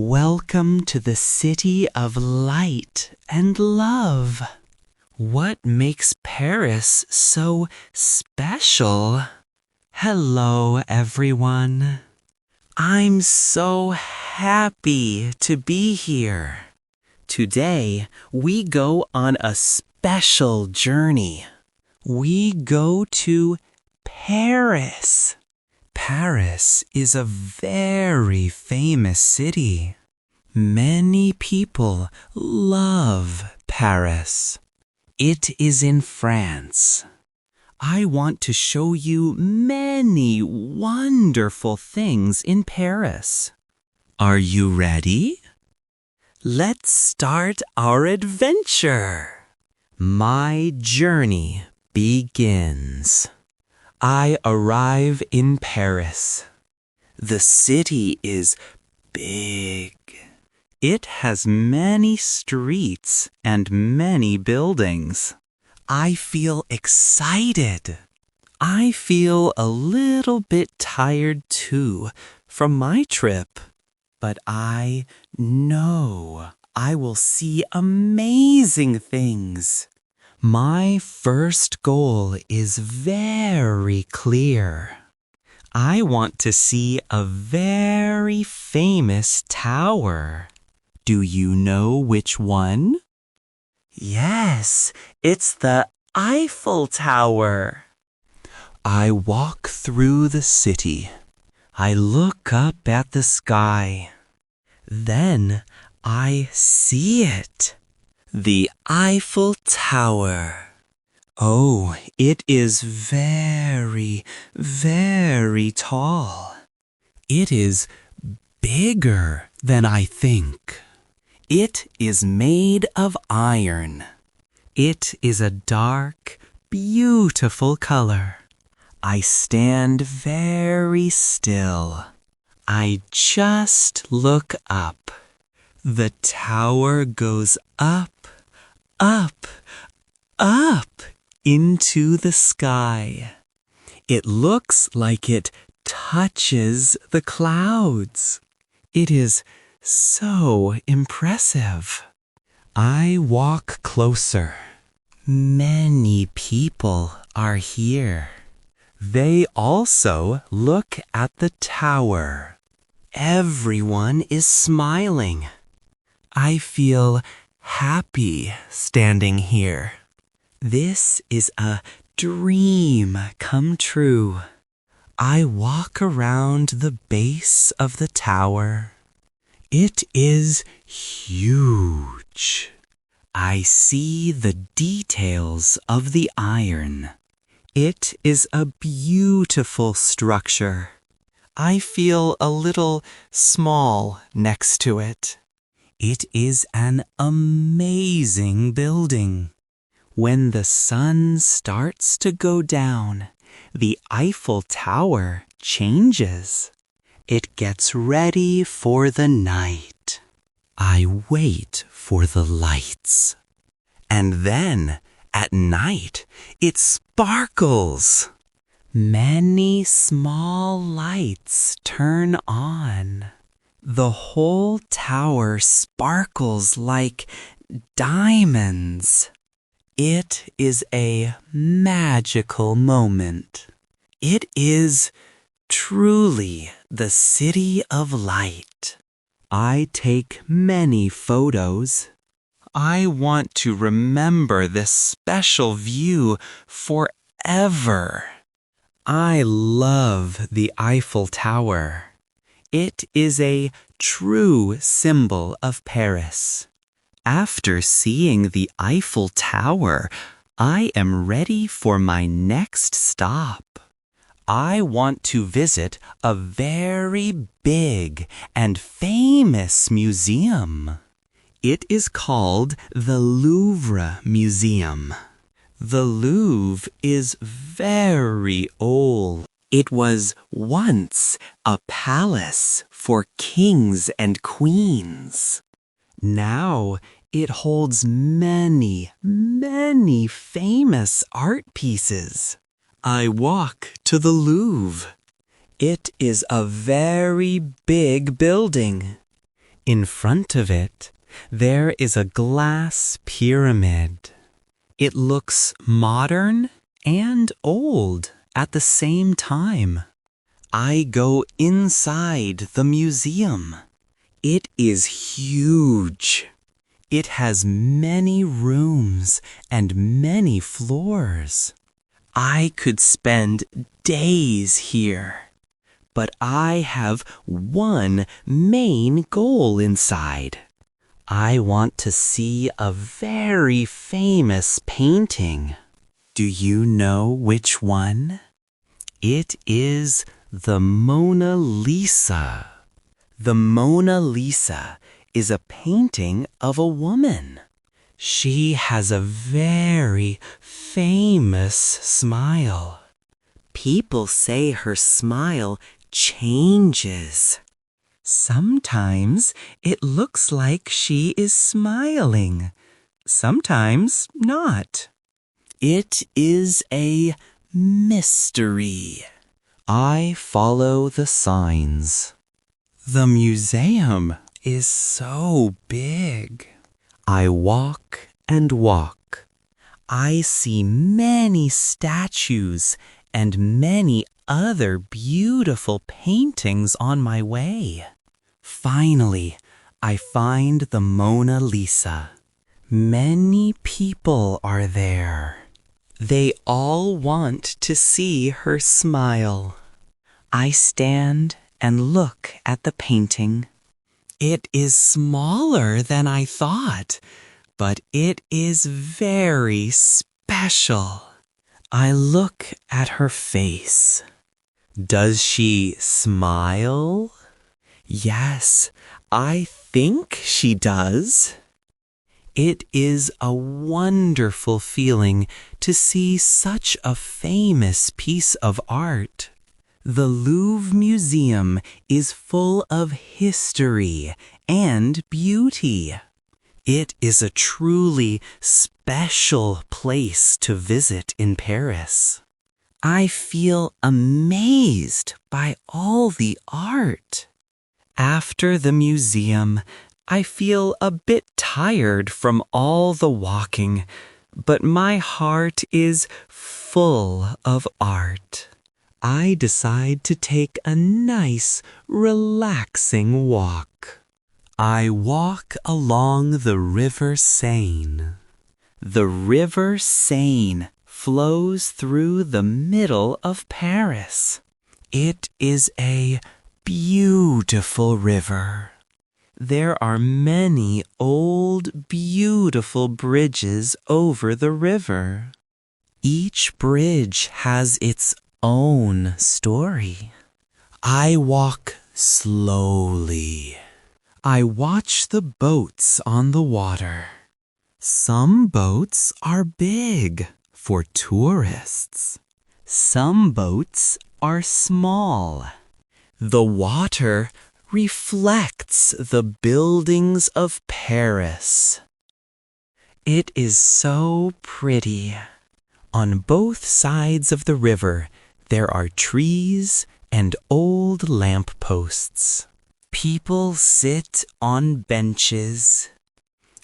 Welcome to the city of light and love. What makes Paris so special? Hello, everyone. I'm so happy to be here. Today, we go on a special journey. We go to Paris. Paris is a very famous city. Many people love Paris. It is in France. I want to show you many wonderful things in Paris. Are you ready? Let's start our adventure. My journey begins. I arrive in Paris. The city is big. It has many streets and many buildings. I feel excited. I feel a little bit tired too from my trip, but I know I will see amazing things. My first goal is very clear. I want to see a very famous tower. Do you know which one? Yes, it's the Eiffel Tower. I walk through the city. I look up at the sky. Then I see it. The Eiffel Tower. Oh, it is very, very tall. It is bigger than I think. It is made of iron. It is a dark, beautiful color. I stand very still. I just look up. The tower goes up, up, up into the sky. It looks like it touches the clouds. It is so impressive. I walk closer. Many people are here. They also look at the tower. Everyone is smiling. I feel happy standing here. This is a dream come true. I walk around the base of the tower. It is huge. I see the details of the iron. It is a beautiful structure. I feel a little small next to it. It is an amazing building. When the sun starts to go down, the Eiffel Tower changes. It gets ready for the night. I wait for the lights. And then, at night, it sparkles. Many small lights turn on. The whole tower sparkles like diamonds. It is a magical moment. It is truly the city of light. I take many photos. I want to remember this special view forever. I love the Eiffel Tower. It is a true symbol of Paris. After seeing the Eiffel Tower, I am ready for my next stop. I want to visit a very big and famous museum. It is called the Louvre Museum. The Louvre is very old. It was once a palace for kings and queens. Now it holds many, many famous art pieces. I walk to the Louvre. It is a very big building. In front of it, there is a glass pyramid. It looks modern and old at the same time. I go inside the museum. It is huge. It has many rooms and many floors. I could spend days here. But I have one main goal inside. I want to see a very famous painting. Do you know which one? It is the Mona Lisa. The Mona Lisa is a painting of a woman. She has a very famous smile. People say her smile changes. Sometimes it looks like she is smiling, sometimes not. It is a mystery. I follow the signs. The museum is so big. I walk and walk. I see many statues and many other beautiful paintings on my way. Finally, I find the Mona Lisa. Many people are there. They all want to see her smile. I stand and look at the painting. It is smaller than I thought, but it is very special. I look at her face. Does she smile? Yes, I think she does. It is a wonderful feeling to see such a famous piece of art. The Louvre Museum is full of history and beauty. It is a truly special place to visit in Paris. I feel amazed by all the art. After the museum, I feel a bit tired from all the walking, but my heart is full of art. I decide to take a nice, relaxing walk. I walk along the river Seine. The river Seine flows through the middle of Paris. It is a beautiful river. There are many old, beautiful bridges over the river. Each bridge has its own story. I walk slowly. I watch the boats on the water. Some boats are big for tourists. Some boats are small. The water reflects the buildings of Paris. It is so pretty. On both sides of the river, there are trees and old lampposts. People sit on benches.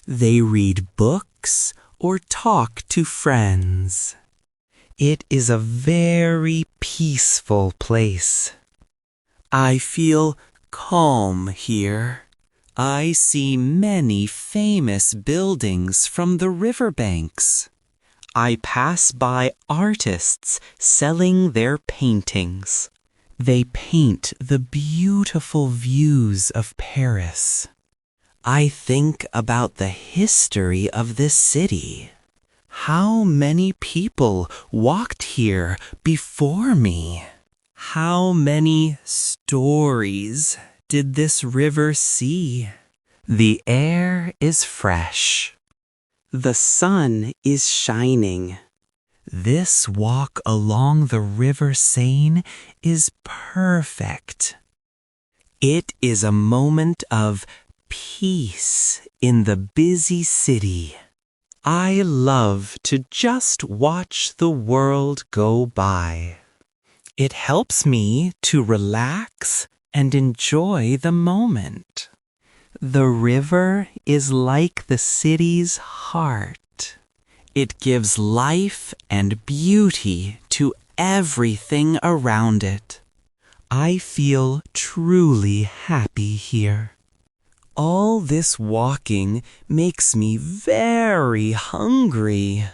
They read books or talk to friends. It is a very peaceful place. I feel calm here. I see many famous buildings from the riverbanks. I pass by artists selling their paintings. They paint the beautiful views of Paris. I think about the history of this city. How many people walked here before me? How many stories did this river see? The air is fresh. The sun is shining. This walk along the river Seine is perfect. It is a moment of peace in the busy city. I love to just watch the world go by. It helps me to relax and enjoy the moment. The river is like the city's heart. It gives life and beauty to everything around it. I feel truly happy here. All this walking makes me very hungry.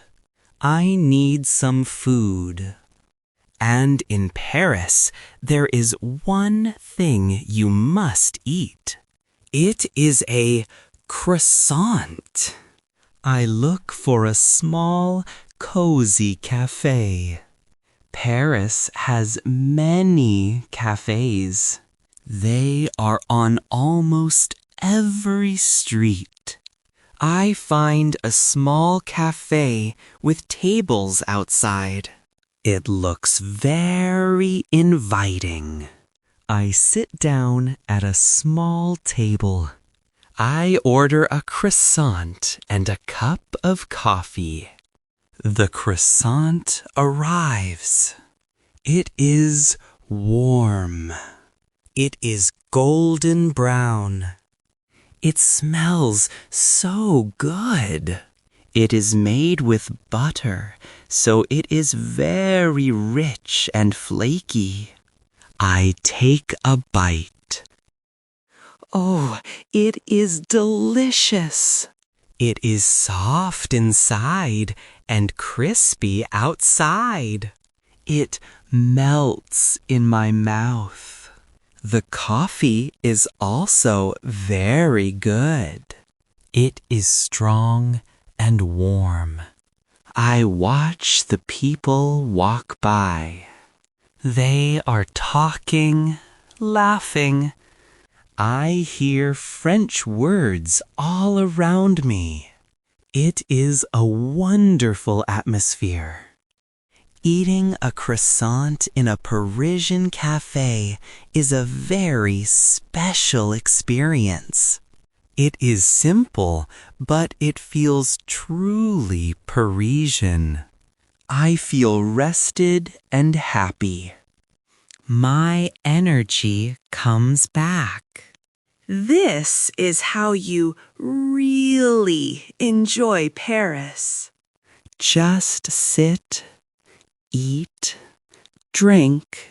I need some food. And in Paris, there is one thing you must eat. It is a croissant. I look for a small, cozy cafe. Paris has many cafes. They are on almost every street. I find a small cafe with tables outside. It looks very inviting. I sit down at a small table. I order a croissant and a cup of coffee. The croissant arrives. It is warm. It is golden brown. It smells so good. It is made with butter, so it is very rich and flaky. I take a bite. Oh, it is delicious. It is soft inside and crispy outside. It melts in my mouth. The coffee is also very good. It is strong and warm. I watch the people walk by. They are talking, laughing. I hear French words all around me. It is a wonderful atmosphere. Eating a croissant in a Parisian cafe is a very special experience. It is simple, but it feels truly Parisian. I feel rested and happy. My energy comes back. This is how you really enjoy Paris. Just sit, eat, drink,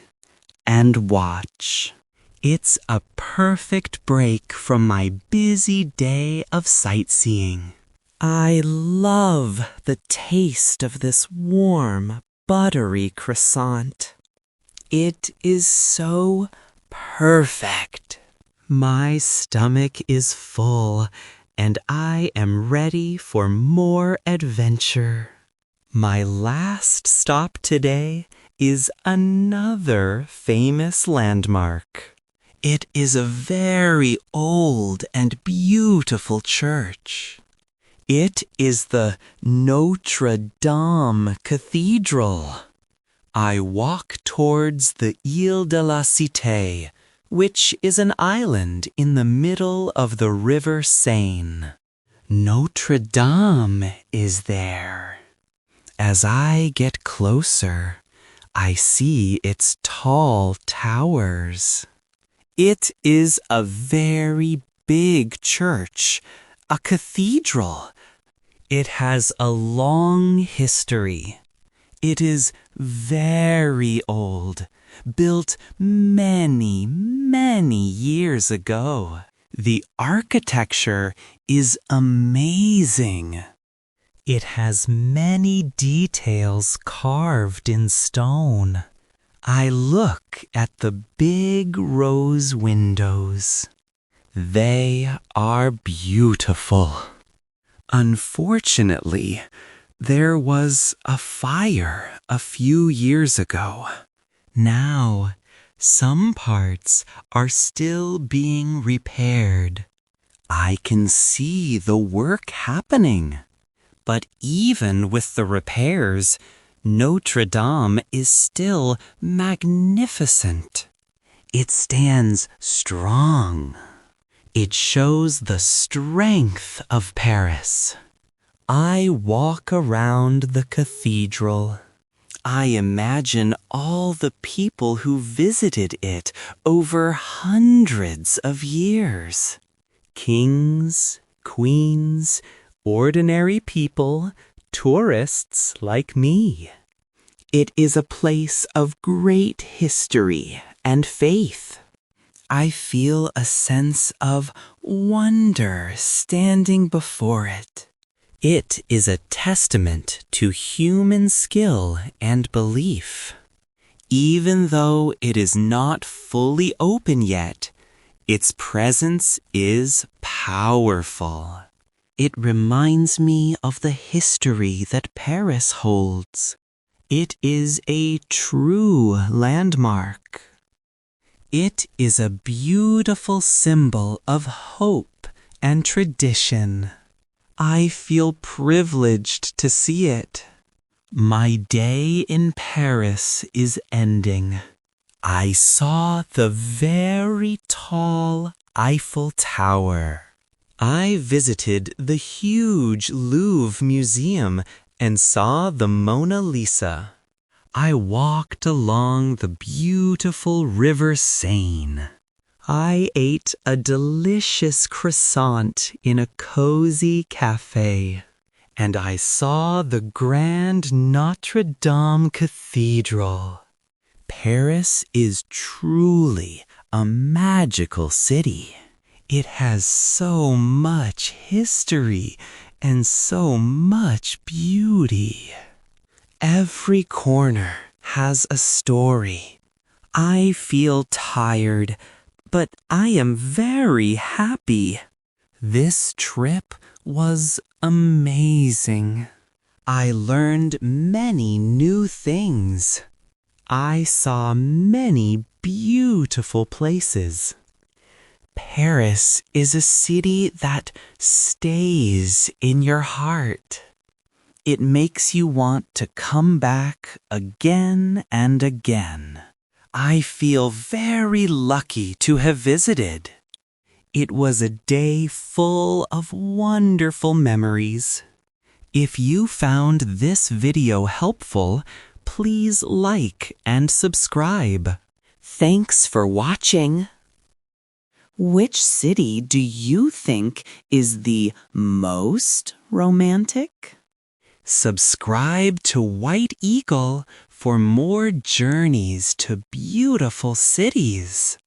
and watch. It's a perfect break from my busy day of sightseeing. I love the taste of this warm, buttery croissant. It is so perfect. My stomach is full, and I am ready for more adventure. My last stop today is another famous landmark. It is a very old and beautiful church. It is the Notre Dame Cathedral. I walk towards the Île de la Cité, which is an island in the middle of the river Seine. Notre Dame is there. As I get closer, I see its tall towers. It is a very big church, a cathedral. It has a long history. It is very old, built many, many years ago. The architecture is amazing. It has many details carved in stone. I look at the big rose windows. They are beautiful. Unfortunately, there was a fire a few years ago. Now, some parts are still being repaired. I can see the work happening. But even with the repairs, Notre Dame is still magnificent. It stands strong. It shows the strength of Paris. I walk around the cathedral. I imagine all the people who visited it over hundreds of years. Kings, queens, ordinary people, tourists like me. It is a place of great history and faith. I feel a sense of wonder standing before it. It is a testament to human skill and belief. Even though it is not fully open yet, its presence is powerful. It reminds me of the history that Paris holds. It is a true landmark. It is a beautiful symbol of hope and tradition. I feel privileged to see it. My day in Paris is ending. I saw the very tall Eiffel Tower. I visited the huge Louvre Museum and saw the Mona Lisa. I walked along the beautiful river Seine. I ate a delicious croissant in a cozy cafe, and I saw the grand Notre Dame Cathedral. Paris is truly a magical city. It has so much history and so much beauty. Every corner has a story. I feel tired, but I am very happy. This trip was amazing. I learned many new things. I saw many beautiful places. Paris is a city that stays in your heart. It makes you want to come back again and again. I feel very lucky to have visited. It was a day full of wonderful memories. If you found this video helpful, please like and subscribe. Thanks for watching. Which city do you think is the most romantic? Subscribe to White Eagle for more journeys to beautiful cities.